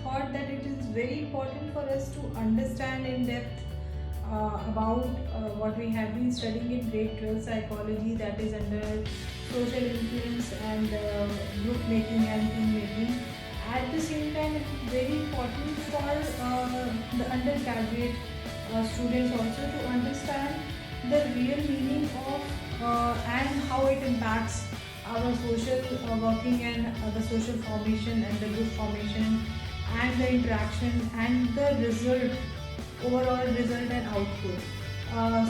thought that it is very important for us to understand in depth about what we have been studying in grade 12 psychology, that is under social influence and group making and team making. At the same time, it is very important for the undergraduate students also to understand the real meaning of and how it impacts our social working and the social formation and the group formation and the interaction and the result, overall result and output.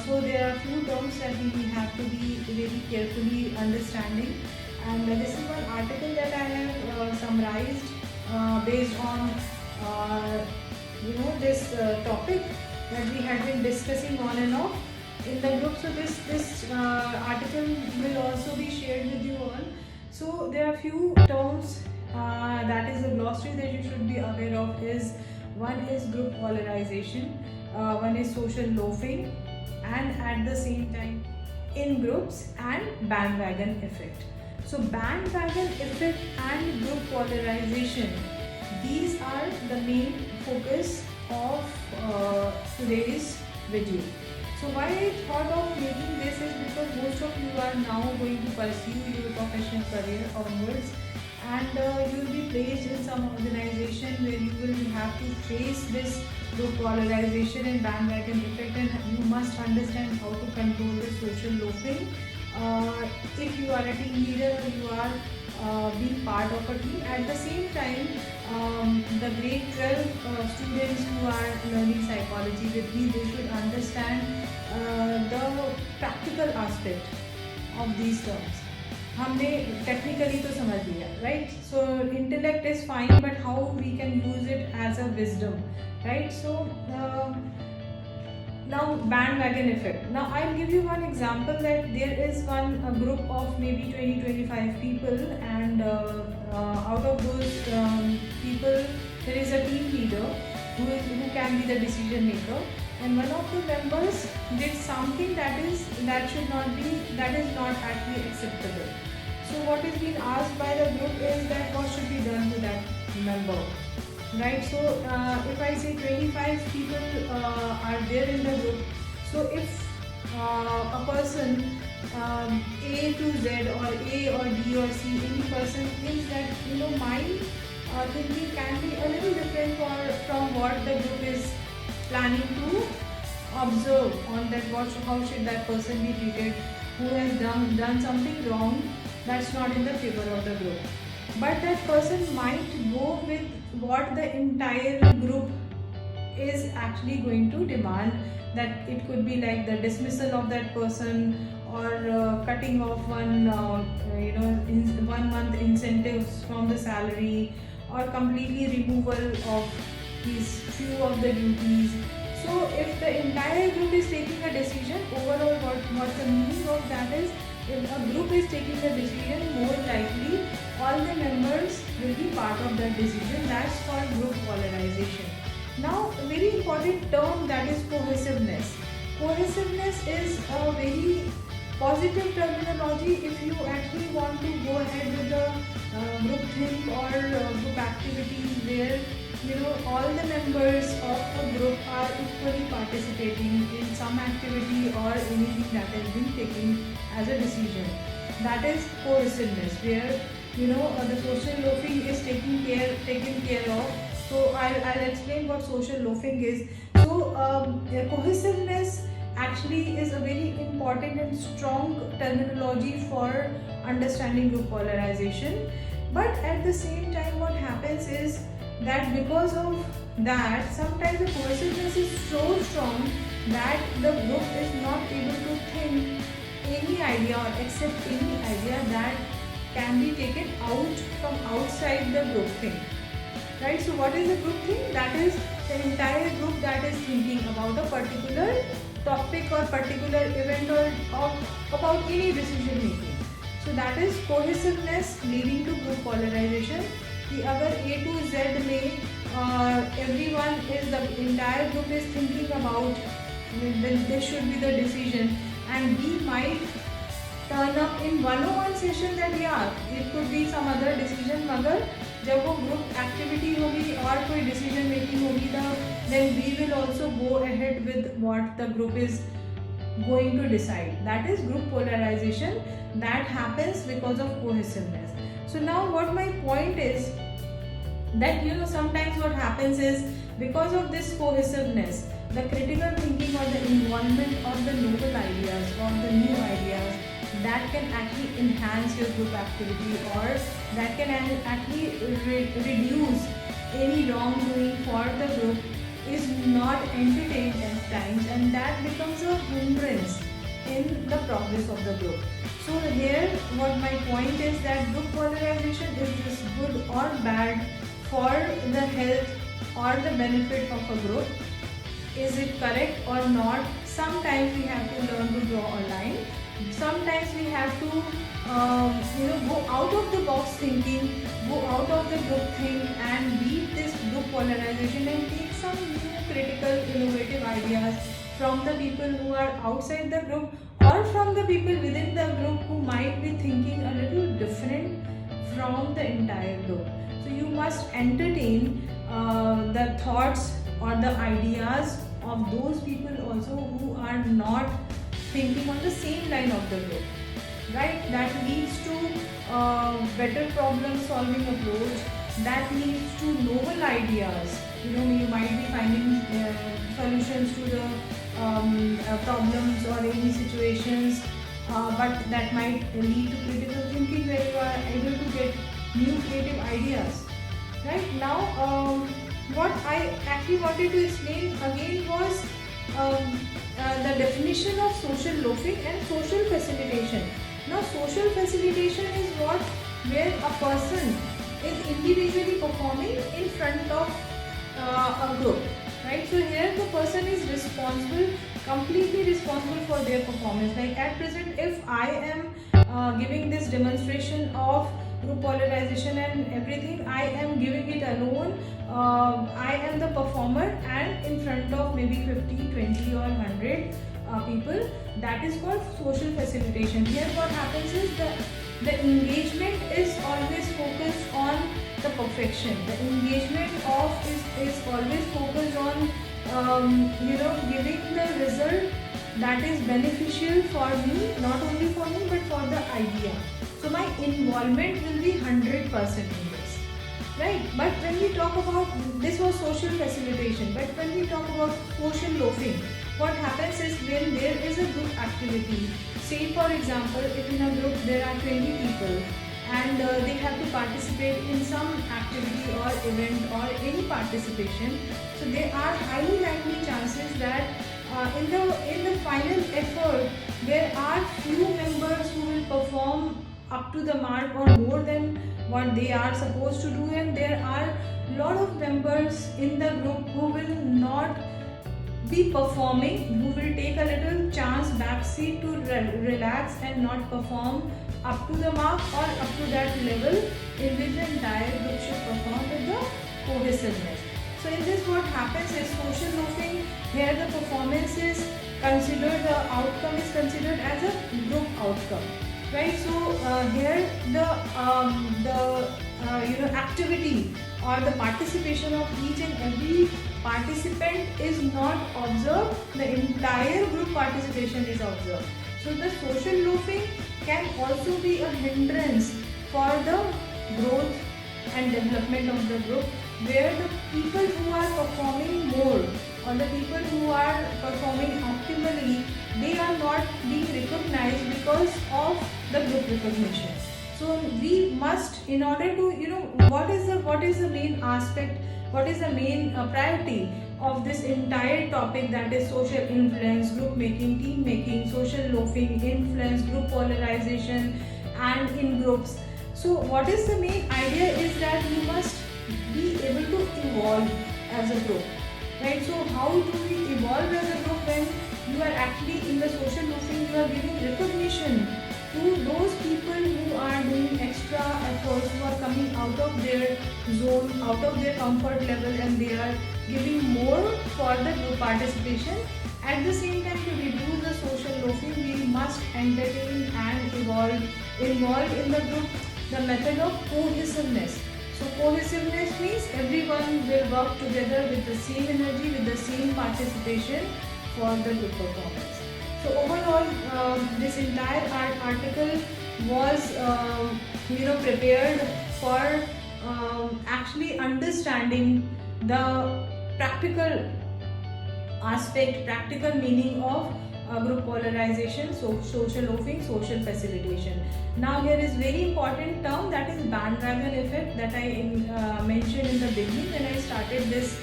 So there are few terms that we have to be really carefully understanding, and this is one article that I have summarized based on this topic that we had been discussing on and off in the group. So this article will also be shared with you all. So there are few terms that is a glossary that you should be aware of. Is one is group polarization, one is social loafing, and at the same time in groups, and bandwagon effect. So bandwagon effect and group polarization, these are the main focus of today's video. So why I thought of making this is because most of you are now going to pursue your professional career onwards, and you will be placed in some organization where you will have to face this group polarization and bandwagon effect, and you must understand how to control the social loafing. If you are a team leader or you are being part of a team, at the same time the grade 12 students who are learning psychology with me, they should understand the practical aspect of these terms. हमने technically तो समझ लिया, right? So intellect is fine, but how we can use it as a wisdom, right? So now bandwagon effect. Now I'll give you one example that there is a group of maybe 20-25 people, and out of those people there is a team leader who can be the decision maker, and one of the members did something that is not actually acceptable. So what is being asked by the group is that what should be done to that member, right? So if I say 25 people are there in the group, so if a person A to Z or A or D or C, any person thinks that my thinking can be a little different from what the group is planning to observe on that, how should that person be treated who has done something wrong that's not in the favor of the group. But that person might go with what the entire group is actually going to demand, that it could be like the dismissal of that person, or cutting off one month incentives from the salary, or completely removal of these few of the duties. So if the entire group is taking a decision, overall what the meaning of that is, if a group is taking a decision, more likely all the members will be part of that decision. That's called group polarization. Now a very important term, that is cohesiveness. Cohesiveness is a very positive terminology if you actually want to go ahead with the group think or group activities where all the members of a group are equally participating in some activity or anything that has been taken as a decision. That is cohesiveness, where the social loafing is taken care of. So I'll explain what social loafing is. So cohesiveness actually is a very important and strong terminology for understanding group polarization. But at the same time, what happens is that because of that, sometimes the cohesiveness is so strong that the group is not able to think any idea or accept any idea that can be taken out from outside the group thing, right? So what is the group thing? That is the entire group that is thinking about a particular topic or particular event or about any decision making. So that is cohesiveness leading to group polarization. कि अगर A to Z में everyone is, the entire group is thinking about this should be the decision, and we might turn up in one-on-one session that it could be some other decision, मगर जब वो group activity होगी और कोई decision making होगी, then we will also go ahead with what the group is going to decide. That is group polarization that happens because of cohesiveness. So now what my point is that sometimes what happens is, because of this cohesiveness, the critical thinking or the involvement of the novel ideas or the new ideas that can actually enhance your group activity, or that can actually reduce any wrongdoing for the group, is not entertained at times, and that becomes a hindrance in the progress of the group. So here what my point is, that group polarization, is this good or bad for the health or the benefit of a group? Is it correct or not? Sometimes we have to learn to draw a line. Sometimes we have to go out of the box thinking, go out of the group thing, and beat this group polarization and take some new critical innovative ideas from the people who are outside the group, or from the people within the group who might be thinking a little different from the entire group. So you must entertain the thoughts or the ideas of those people also who are not thinking on the same line of the group, right? That leads to better problem solving approach, that leads to novel ideas. You might be finding solutions to the problems or any situations, but that might lead to critical thinking, where you are able to get new creative ideas. Right now, what I actually wanted to explain again was the definition of social loafing and social facilitation. Now, social facilitation is where a person is individually performing in front of a group, right? So here the person is completely responsible for their performance. Like at present, if I am giving this demonstration of group polarization and everything, I am giving it alone. I am the performer, and in front of maybe 50, 20 or 100 people. That is called social facilitation. Here what happens is the engagement is always focused on the perfection. The engagement is always focused on giving the result that is beneficial for me, not only for me but for the idea. So my involvement will be 100% in this, right? But when we talk about, this was social facilitation, but when we talk about social loafing, what happens is, when there is a group activity, say for example, if in a group there are 20 people and they have to participate in some activity or event or any participation, so there are highly likely chances that in the final effort there are few members who will perform up to the mark or more than what they are supposed to do, and there are lot of members in the group who will not be performing, who will take a little chance backseat to relax and not perform up to the mark or up to that level in which the entire group should perform with the cohesiveness. So in this what happens is social loafing. Here the performance is considered, the outcome is considered as a group outcome, right? So here the activity or the participation of each and every participant is not observed, the entire group participation is observed. So the social loafing can also be a hindrance for the growth and development of the group, where the people who are performing more or the people who are performing optimally, they are not being recognized because of the group recognition. So we must, in order to, what is the main aspect, what is the main priority of this entire topic, that is social influence, group making, team making, social loafing, influence, group polarization and in groups. So what is the main idea is that you must be able to evolve as a group, right? So how do we evolve as a group? When you are actually in the social loafing, you are giving recognition to those people who are doing extra efforts, who are coming out of their zone, out of their comfort level, and they are giving more for the group participation. At the same time, to reduce the social loafing, we must entertain and involve in the group the method of cohesiveness. So cohesiveness means everyone will work together with the same energy, with the same participation for the group performance. So overall, this entire article was prepared for actually understanding the practical aspect, practical meaning of group polarization, so social loafing, social facilitation. Now here is very important term, that is bandwagon effect, that I mentioned in the beginning when I started this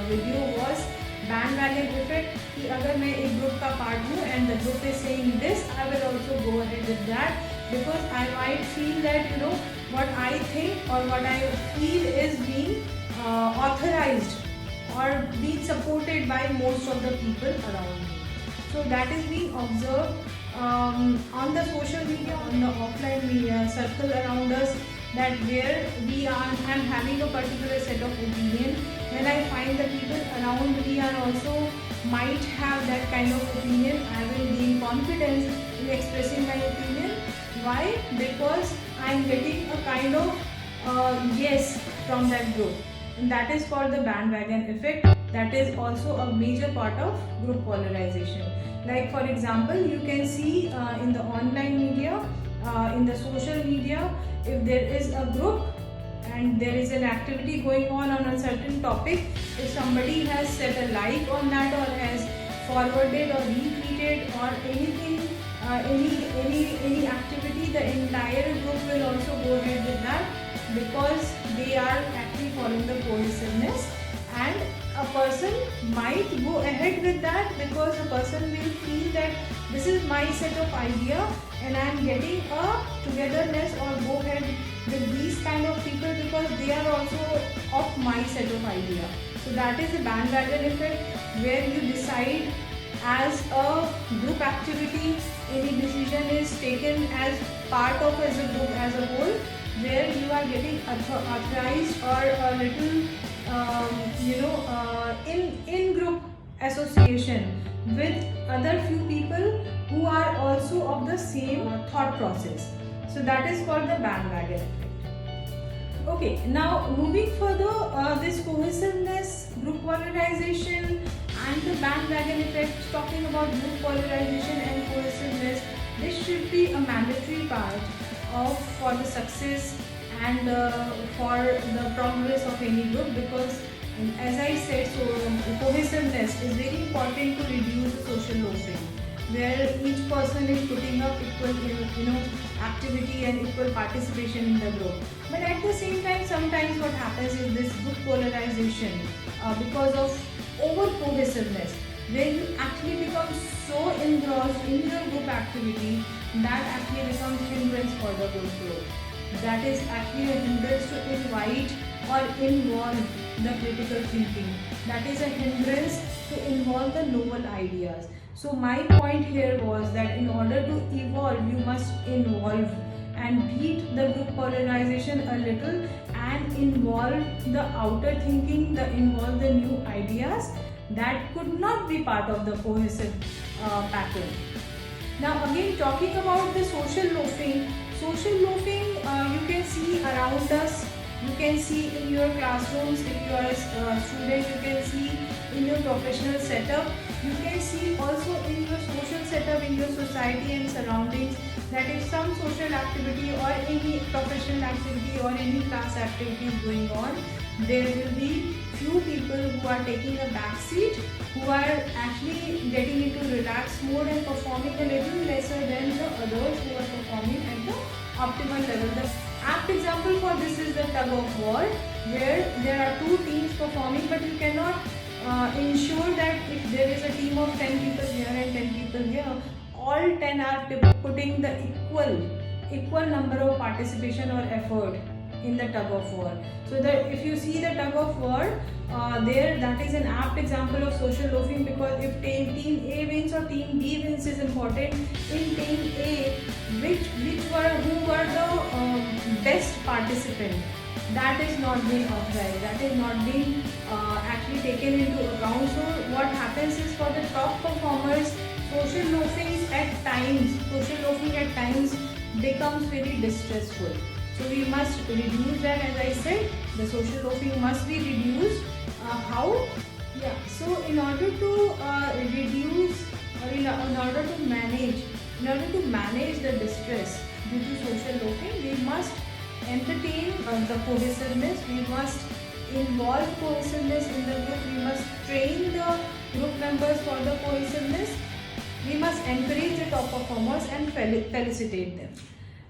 video, was bandwagon effect. कि अगर मैं एक group का part हूँ and the group is saying this, I will also go ahead with that, because I might feel that what I think or what I feel is being authorized or being supported by most of the people around me. So that is being observed on the social media, on the offline media circle around us, that where we are, I'm having a particular set of opinion. When I find the people around me are also might have that kind of opinion, I will gain confidence in expressing my opinion. Why? Because I'm getting a kind of yes from that group. And that is called the bandwagon effect. That is also a major part of group polarization. Like for example, you can see in the online media, in the social media, if there is a group and there is an activity going on a certain topic, if somebody has set a like on that or has forwarded or retweeted or anything, any activity, the entire group will also go ahead with that, because they are actually following the cohesiveness. And a person might go ahead with that because a person will feel that this is my set of idea and I am getting a togetherness or go ahead with these kind of people because they are also of my set of idea. So that is a bandwagon effect, where you decide as a group activity, any decision is taken as part of as a group as a whole, where you are getting authorized or a little in group association with other few people who are also of the same thought process. So that is called the bandwagon effect. Okay, now moving further, this cohesiveness, group polarization and the bandwagon effect, talking about group polarization and cohesiveness, this should be a mandatory part of for the success and for the progress of any group, because as I said, so cohesiveness is very important to reduce the social loafing, where each person is putting up equal activity and equal participation in the group. But at the same time, sometimes what happens is this group polarization because of over cohesiveness, where you actually become so engrossed in your group activity that actually becomes hindrance for the group growth. That is actually a hindrance to invite or involve the critical thinking. That is a hindrance to involve the novel ideas. So my point here was that in order to evolve, you must involve and beat the group polarization a little and involve the outer thinking, involve the new ideas that could not be part of the cohesive pattern. Now again, talking about the social loafing, you can see around us, you can see in your classrooms, if you are a student, you can see in your professional setup, you can see also in your social setup, in your society and surroundings, that if some social activity or any professional activity or any class activity is going on, there will be few people who are taking a back seat, who are actually getting into relaxed mode and performing a little lesser than the others who are performing at the optimal level. The apt example for this is the tug of war, where there are two teams performing, but you cannot ensure that if there is a team of 10 people here and 10 people here, all 10 are putting the equal number of participation or effort in the tug of war. So that if you see the tug of war, that is an apt example of social loafing, because if team A wins or team B wins is important. In team A, who were the best participant, that is not being authorized, that is not being actually taken into account. So what happens is, for the top performers, social loafing at times becomes very distressful. So we must reduce that. As I said, the social loafing must be reduced. How? Yeah. So in order to reduce, or in order to manage the distress due to social loafing, we must entertain the cohesiveness. We must involve cohesiveness in the group. We must train the group members for the cohesiveness. We must encourage the top performers and felicitate them.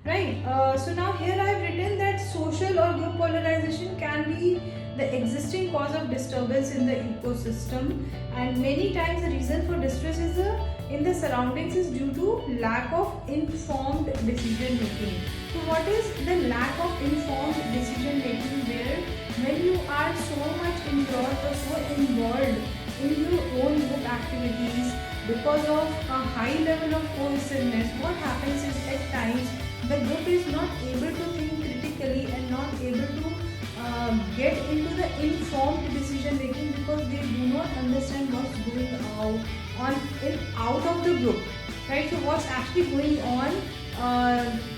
Right. So now here I have written that social or group polarization can be the existing cause of disturbance in the ecosystem, and many times the reason for distress is in the surroundings is due to lack of informed decision making. So what is the lack of informed decision making? Where when you are so much engrossed or so involved in your own group activities, because of a high level of cohesiveness, what happens is at times the group is not able to think critically and not able to get into the informed decision making, because they do not understand what's going out of the group, right? So what's actually going on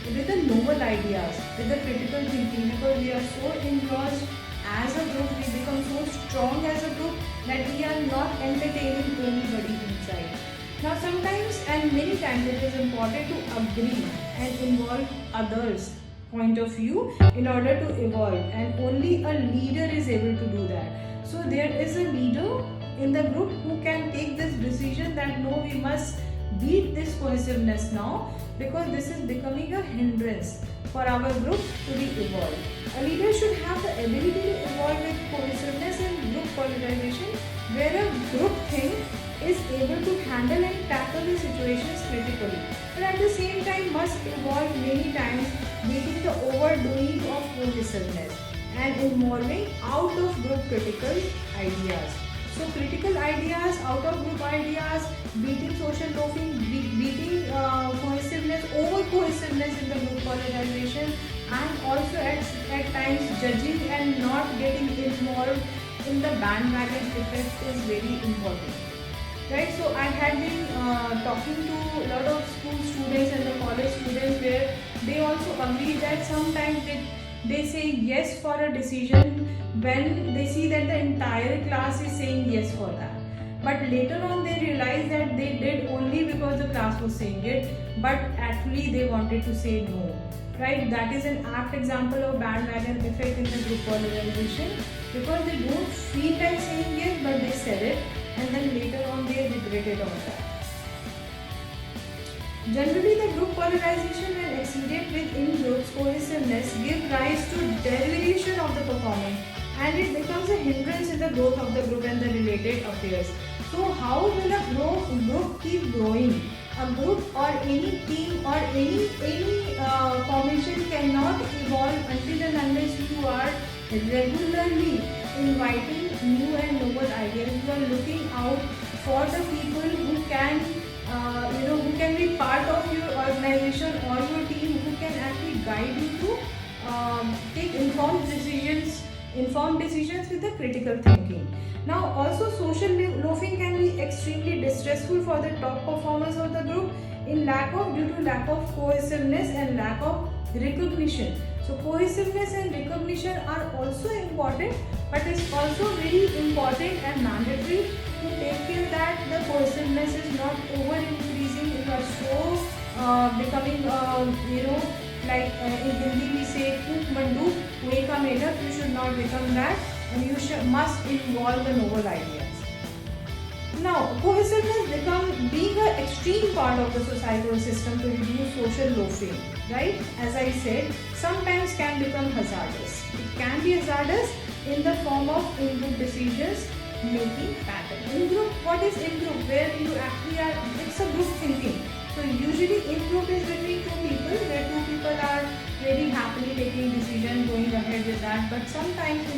with the novel ideas, with the critical thinking, because we are so engrossed as a group, we become so strong as a group that we are not entertaining anybody inside. Now sometimes and many times it is important to agree and involve others' point of view in order to evolve, and only a leader is able to do that. So there is a leader in the group who can take this decision that no, we must beat this cohesiveness now, because this is becoming a hindrance for our group to be evolved. A leader should have the ability to evolve with cohesiveness and group polarization, where a group think is able to handle and tackle the situations critically, but at the same time must evolve many times, meeting the overdoing of cohesiveness and involving out of group critical ideas. So critical ideas, out of group ideas, beating social loafing, beating cohesiveness, over cohesiveness in the group polarization, and also at times judging and not getting involved in the bandwagon effect is very important. Right, so I had been talking to a lot of school students and the college students, where they also agree that sometimes they say yes for a decision when they see that the entire class is saying yes for that. But later on they realize that they did only because the class was saying it, but actually they wanted to say no. Right, that is an apt example of bandwagon effect in the group polarization, because they don't feel like saying yes but they said it, and then later on they regretted on that. Generally, the group polarization when exceeded with in-groups cohesiveness give rise to derivation of the performance, and it becomes a hindrance in the growth of the group and the related affairs. So how will a group keep growing? A group or any team or any formation cannot evolve until and unless you are regularly inviting new and novel ideas. You are looking out for the people who can who can be part of your organization or your team, who can actually guide you to take informed decisions with the critical thinking. Now also social loafing can be extremely distressful for the top performers of the group due to lack of cohesiveness and lack of recognition. So cohesiveness and recognition are also important, but it's also very important and mandatory to take care that the cohesiveness is not over increasing. You are so becoming like in Hindi we say kook mandu, kuए का मेढक. You should not become that, and you must involve the novel ideas. Now, cohesiveness being an extreme part of the societal system to reduce social loafing, right? As I said, sometimes can become hazardous. It can be hazardous in the form of in-group decisions making pattern. In-group, what is in-group? Where you actually are, it's a group thinking. So usually in-group is between two people, where two people are very happily taking decision, going ahead with that. But sometimes,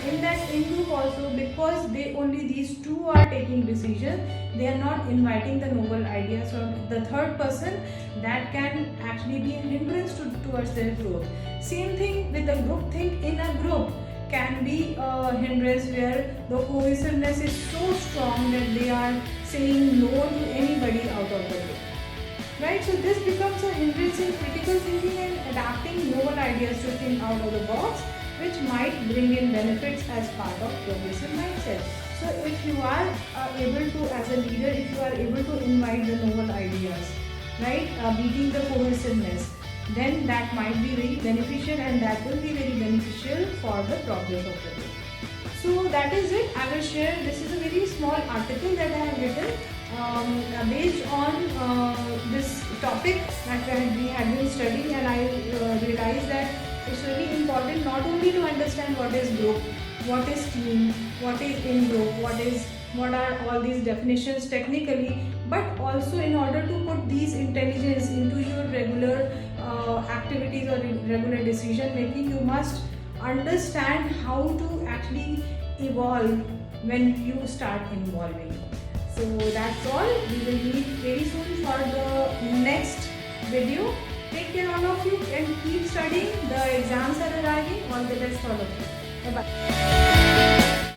in that in-group also, because these two are taking decisions, they are not inviting the novel ideas or the third person that can actually be a hindrance towards their growth. Same thing with the group think in a group can be a hindrance, where the cohesiveness is so strong that they are saying no to anybody out of the group. right? So this becomes a hindrance in critical thinking and adapting novel ideas to think out of the box, which might bring in benefits as part of progressive mindset. So if you are able to, as a leader, if you are able to invite the novel ideas, right, beating the cohesiveness, then that might be very beneficial, and that will be very beneficial for the progress of the group. So that is it. I will share. This is a very small article that I have written based on this topic that we had been studying, and I realized that it's really important not only to understand what is group, what is team, what is in group, what are all these definitions technically, but also in order to put these intelligence into your regular activities or regular decision making, you must understand how to actually evolve when you start involving. So that's all. We will meet very soon for the next video. Take care all of you and keep studying. The exams are arriving. All the best all of you. Bye bye.